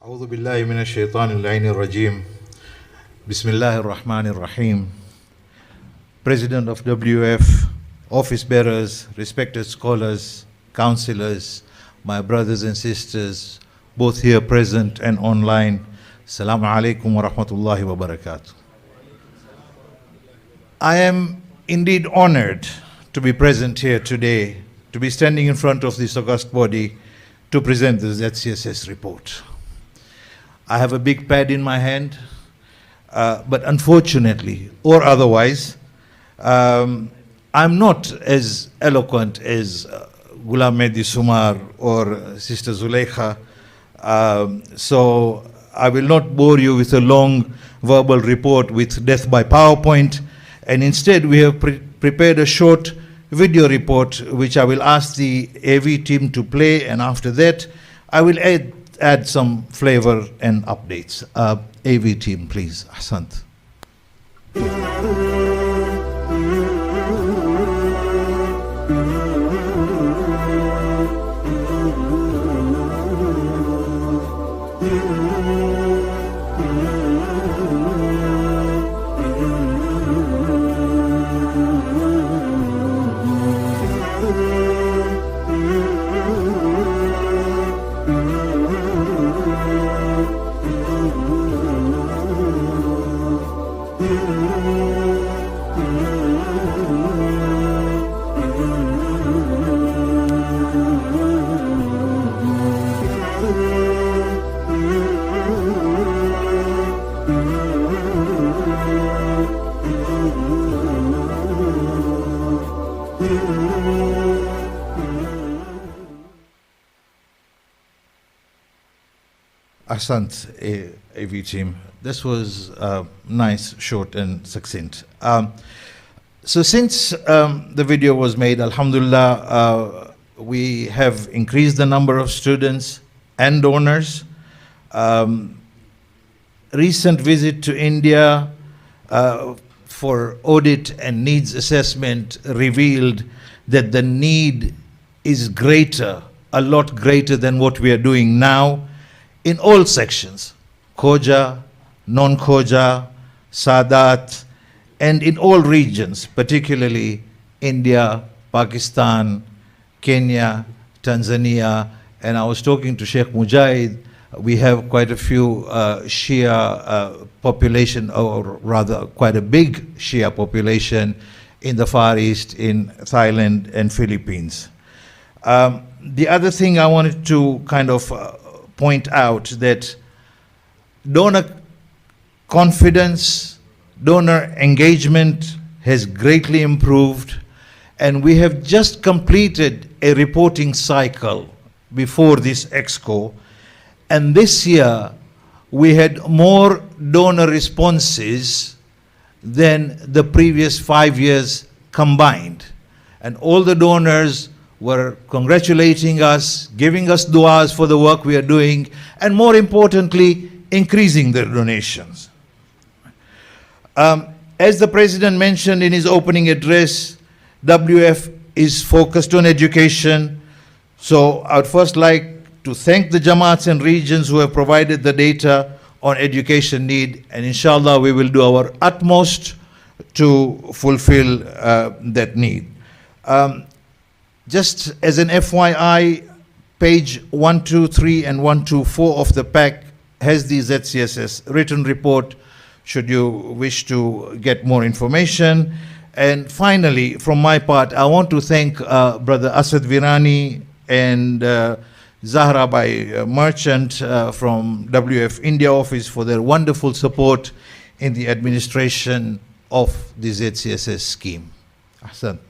أعوذ بالله من الشيطان اللعين الرجيم. Bismillah ar-Rahman ar-Rahim. President of WF, office bearers, respected scholars, counselors, my brothers and sisters, both here present and online, Assalamu alaikum wa rahmatullahi wa barakatuh. I am indeed honored to be present here today, to be standing in front of this august body to present the ZCSS report. I have a big pad in my hand, but unfortunately, or otherwise, I'm not as eloquent as Ghulam Mehdi Sumar or Sister Zuleikha, so I will not bore you with a long verbal report with death by PowerPoint, and instead we have prepared a short video report which I will ask the AV team to play, and after that I will add some flavor and updates. AV team, please. Ahsant. Ahsant, AV team. This was nice, short and succinct. So since the video was made, alhamdulillah, we have increased the number of students and donors. Recent visit to India for audit and needs assessment revealed that the need is greater, a lot greater than what we are doing now in all sections, Khoja, non-Khoja, Sadat, and in all regions, particularly India, Pakistan, Kenya, Tanzania, and I was talking to Sheikh Mujahid. We have quite a few Shia population, or rather quite a big Shia population in the Far East, in Thailand and Philippines. The other thing I wanted to kind of point out that donor confidence, donor engagement has greatly improved, and we have just completed a reporting cycle before this Exco, and this year we had more donor responses than the previous 5 years combined, and all the donors were congratulating us, giving us du'as for the work we are doing, and more importantly, increasing their donations. As the President mentioned in his opening address, WF is focused on education. So I would first like to thank the Jamaats and regions who have provided the data on education need, and inshallah we will do our utmost to fulfill that need. Just as an FYI, page 123 and 124 of the pack has the ZCSS written report should you wish to get more information. And finally, from my part, I want to thank Brother Asad Virani and Zahra Bai Merchant from WF India office for their wonderful support in the administration of the ZCSS scheme. Ahsan.